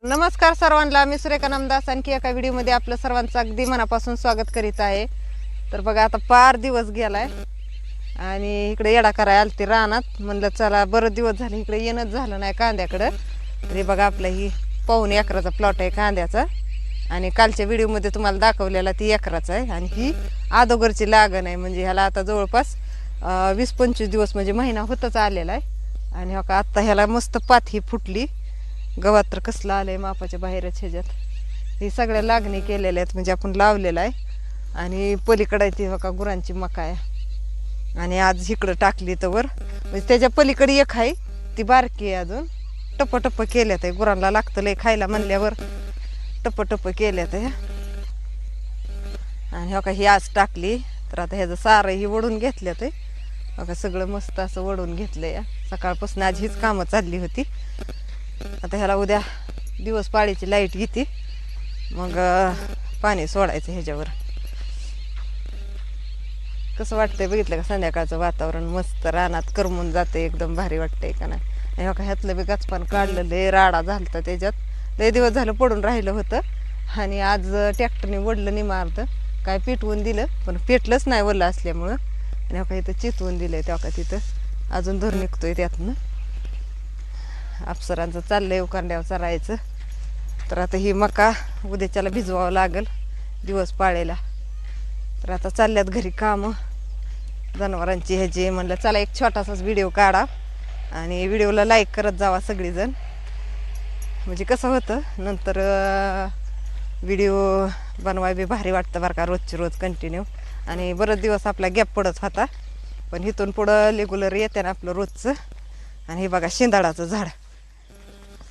नमस्कार सर्वांना, मी सुरेखा नामदास आणखी एका व्हिडिओमध्ये आपलं सर्वांचं अगदी मनापासून स्वागत करीत आहे. तर बघा, आता पार दिवस गेलाय आणि इकडे येडा करायला आलती रानात. म्हणलं चला बरं दिवस झाले इकडे येणंच झालं नाही कांद्याकडं. तरी बघा, आपला ही 1.25 एकराचा प्लॉट आहे कांद्याचा आणि कालच्या व्हिडिओमध्ये तुम्हाला दाखवलेला ती एकराचा आहे आणि ही अगोदरची लागण आहे. म्हणजे ह्याला आता जवळपास 20-25 दिवस म्हणजे महिना होतच आलेला आहे. आणि हो का, आत्ता ह्याला मस्त पात ही फुटली. गवत तर कसलं आलंय मापाच्या बाहेरच ह्याच्यात. ही सगळ्या लागणी केलेल्या आहेत, म्हणजे आपण लावलेलं आहे. आणि पलीकडे ती बघा गुरांची मका आहे आणि आज इकडं टाकली तर वर म्हणजे त्याच्या पलीकडे एक आहे ती बारकी आहे अजून. टप्प टप्प केल्यात आहे, गुरांना लागतं लय खायला म्हणल्यावर टप्प टप्प केल्यात आहे. आणि हो का, ही आज टाकली तर आता ह्याचं सारंही वडून घेतल्यात आहे बघा. सगळं मस्त असं वडून घेतलं या. सकाळपासून आज हीच कामं चालली होती. आता ह्याला उद्या दिवस पाळीची लाईट घेते, मग पाणी सोडायचं ह्याच्यावर. कसं वाटतंय बघितलं का, संध्याकाळचं वातावरण मस्त रानात करमून जाते, एकदम भारी वाटतंय का नाही. आणि का ह्यातलं बी गचपान काढलं, लय राडा झालता त्याच्यात. लय दिवस झालं पडून राहिलं होतं आणि आज ट्रॅक्टरने वडलं निमारतं. काय पेटवून दिलं पण पेटलंच नाही वल्लं असल्यामुळं. आणि हो का, इथं चितवून दिलंय तेव्हा का तिथं अजून धर निघतोय त्यातनं. अप्सरांचं चाललंय उकांड्यावर चरायचं. तर आता ही मका उद्याच्याला भिजवावं लागल दिवस पाळेला. तर आता चालल्यात घरी कामं जनावरांची ह्याची. म्हणलं चला एक छोटासाच व्हिडिओ काढा आणि व्हिडिओला लाईक करत जावा सगळीजण. म्हणजे कसं होतं नंतर व्हिडिओ बनवाय बी भारी वाटतं बरं का, रोजची रोज कंटिन्यू. आणि बरेच दिवस आपला गॅप पडत होता, पण इथून पुढं रेग्युलर येते ना आपलं रोजचं. आणि हे बघा शिंदाडाचं झाड,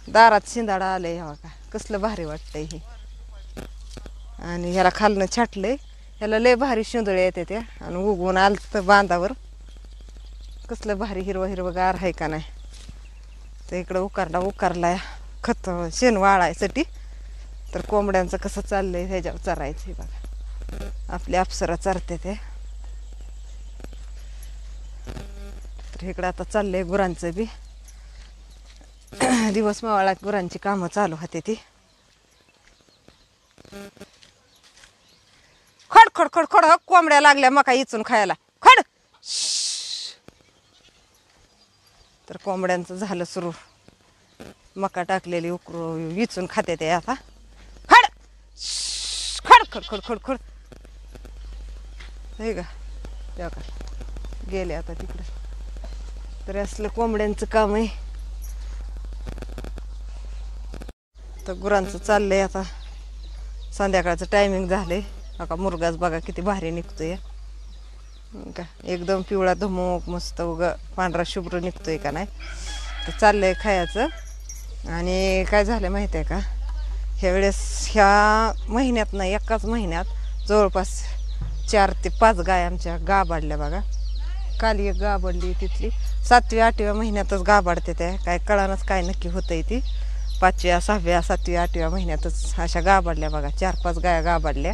दारात शिंदाडा आलंय हवा का, कसलं भारी वाटतंय हे. आणि ह्याला खालनं छाटलंय, ह्याला लय भारी शिंदळे येते त्या. आणि उगवून आलं बांधावर, कसलं भारी हिरवं हिरवं गार आहे का नाही. तर इकडं उकारलाय खत शेण वाळायसाठी. तर कोंबड्यांचं कसं चाललंय ह्याच्यावर चरायचं बघा. आपली अप्सरा चरते ते. तर इकडं आता चाललंय गुरांचं बी. दिवस मावळा गुरांची कामं चालू होते ती. खड खड खड खड कोंबड्या लागल्या मका इचून खायला, खड. तर कोंबड्यांचं झालं सुरू. मका टाकलेली उकरू इचून खाते ते आता. खड खड खड खड खड खड हे का तेव्हा का गेले आता तिकडे. तर असलं कोंबड्यांचं काम आहे. तर गुरांचं चाललंय आता. संध्याकाळचं टायमिंग झालंय. का मुरगाच बघा किती भारी निघतोय का, एकदम पिवळा धमक मस्त उगा पांढरा शुभ्र निघतोय का नाही. तर चाललंय खायचं. आणि काय झालं माहिती आहे का, ह्यावेळेस ह्या महिन्यात नाही एकाच महिन्यात जवळपास 4 ते 5 गाय आमच्या गाभाडल्या बघा. काल एक गाभाडली, तिथली 7व्या 8व्या महिन्यातच गाभाडते त्या. काय कळानच काय नक्की होतंय ती. 5व्या 6व्या 7व्या 8व्या महिन्यातच अशा गाभाडल्या बघा. 4-5 गाया गाभाडल्या.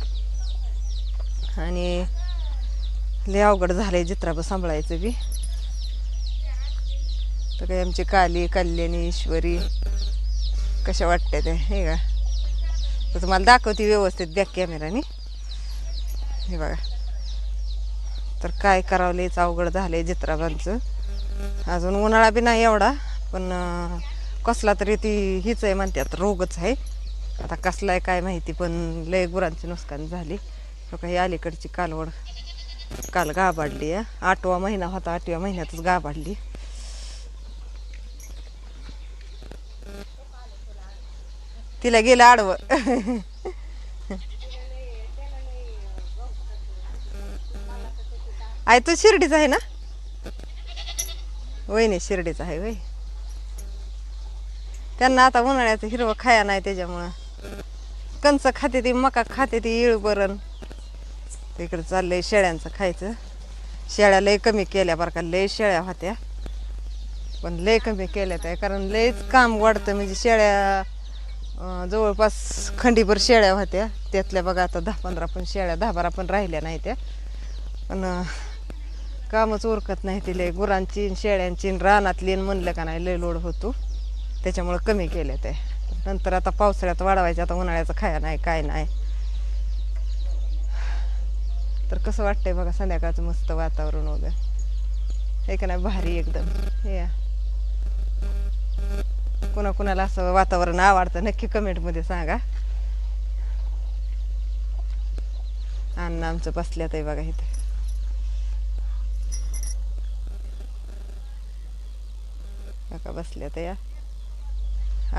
आणि लय अवघड झालंय जित्राबं सांभाळायचं बी. तर काही आमची काली कल्याणी ईश्वरी कशा वाटते ते हे का. तर तुम्हाला दाखवते व्यवस्थित बॅक कॅमेराने हे बघा. तर काय करावं लयच अवघड झालंय जित्राबांचं. अजून उन्हाळा बी नाही एवढा, पण कसला तरी ती हीच आहे म्हणतात, रोगच आहे. आता कसला आहे काय माहिती, पण लय गुरांची नुकसान झाली. काही अलीकडची कालवड काल गाभाडली आहे. 8वा महिना होता, 8व्या महिन्यातच गाभाडली. तिला गेलं आडवं. आहे तू शिर्डीचा आहे ना, वहिनी शिर्डीचा आहे वय. त्यांना आता उन्हाळ्याचं हिरवं खाया नाही त्याच्यामुळं कंच खाते ती, मका खाते ती, इळ बरण. इकडं चाललंय शेळ्यांचं खायचं. शेळ्या लय कमी केल्या बरं का, लय शेळ्या होत्या पण लय कमी केल्या त्या, कारण लयच काम वाढतं. म्हणजे शेळ्या जवळपास खंडीभर शेळ्या होत्या, त्यातल्या बघा आता 10-15 पण शेळ्या 10-12 पण राहिल्या नाही त्या. पण कामच उरकत नाही ती लय गुरांची शेळ्यांची रानातली. म्हणलं का नाही लय लोड होतो, त्याच्यामुळं कमी केल्या त्या. नंतर आता पावसाळ्यात वाढवायचं, आता उन्हाळ्याचं खाया नाही काय नाही. तर कसं वाटतंय बघा संध्याकाळचं मस्त वातावरण वगैरे हे का नाही, भारी एकदम. हे कुणाकुणाला असं वातावरण आवडतं नक्की कमेंटमध्ये सांगा. अन्न आमचं बसल्यात आहे बघा इथे. का बसल्यात या,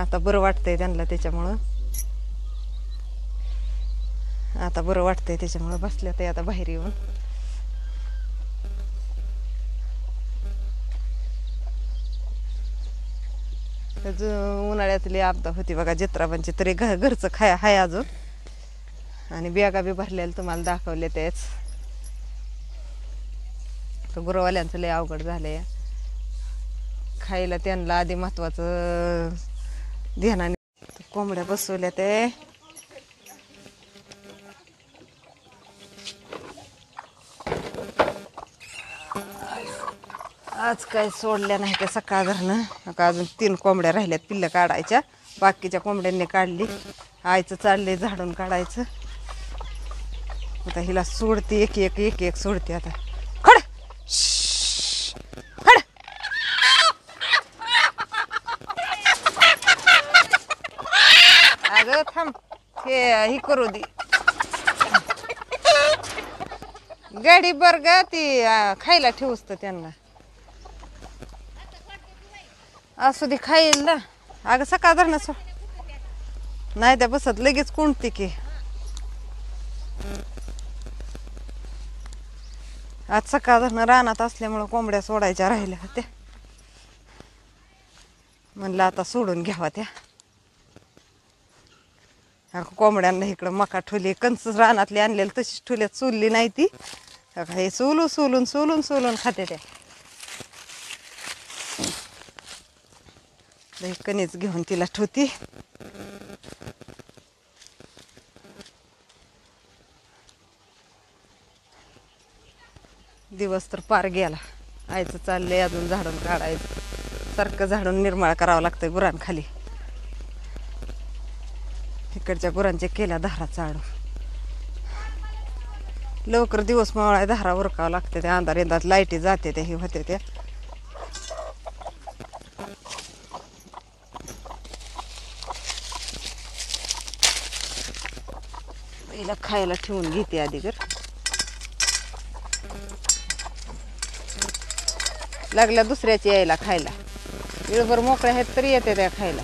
आता बरं वाटतंय त्यांना त्याच्यामुळं, आता बरं वाटतंय त्याच्यामुळं बसल्यात आता बाहेर येऊन. उन्हाळ्यातली आपदा होती बघा जत्राबांची, तरी घरचं खाया हाय अजून. आणि बॅगा बी भरलेल्या तुम्हाला दाखवले तेच. तर गुरवाल्यांचं लय अवघड झालंय खायला, त्यांना आधी महत्वाचं ध्यानाने. कोंबड्या बसवल्या ते आज काय सोडल्या नाही त्या सकाळ धरणं. का अजून 3 कोंबड्या राहिल्यात पिल्लं काढायच्या, बाकीच्या कोंबड्यांनी काढली. आईचं चाललंय झाडून काढायचं. आता हिला सोडते एक एक एक एक सोडते. आता खड खड अगं थांब, हे करू दे गाडी बर ग, ती खायला ठेवूस तर त्यांना असू दे खाईल ना. अगं सकाळ धरणं नाही त्या बसत, लगेच कोणती की. आज सकाळ धरणं रानात असल्यामुळं कोंबड्या सोडायच्या राहिल्या होत्या, म्हणलं आता सोडून घ्यावा त्या. कोंबड्यांना इकडं मका ठुली, कंच रानातली आणलेली तशीच ठुल्यात, चुलली नाही ती. हे सोलून सोलून सोलून सोलून खाते त्या. कणीच घेऊन तिला ठेवती. दिवस तर पार गेला. आईचं चाललंय अजून झाडून काढायचं, सारखं झाडून निर्मळ करावं लागतंय गुरांखाली. इकडच्या गुरांचे केल्या धारा चाडू. लवकर दिवस मावळाय धारा उरकावं लागते. त्या अंधार येतात, लाईटी जाते त्या, हे होते त्या. हिला खायला ठेवून घेते आधी घर. लागल्या दुसऱ्याची यायला खायला, वेळभर मोकळ्या आहेत तरी येते त्या खायला.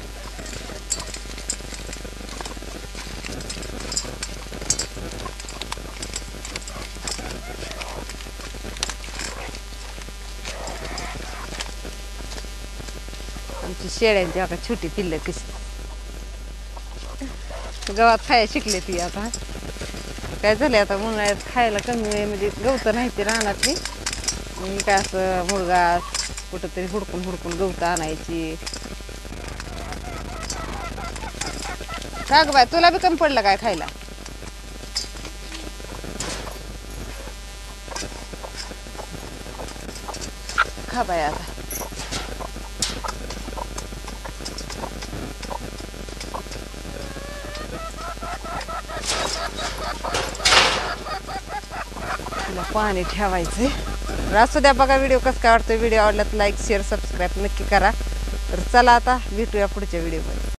आमची शेळ्यांची आता छोटी पिल्लं कशी गावात खायला शिकले ती. आता काय झाले, आता उन्हाळ्यात खायला कमी आहे, म्हणजे गवतं नाही ती रानातली. मी काय असं मुळगा कुठंतरी हुडकून हुडकून गवतं आणायची. का ग बाय, तुला बी कमी पडलं काय खायला? खा बाय आता. पाणी ठेवायचंय. असू द्या बघा व्हिडिओ कसं काय वाटतं. व्हिडिओ आवडला तर लाईक शेअर सबस्क्राईब नक्की करा. तर चला आता भेटूया पुढच्या व्हिडिओमध्ये.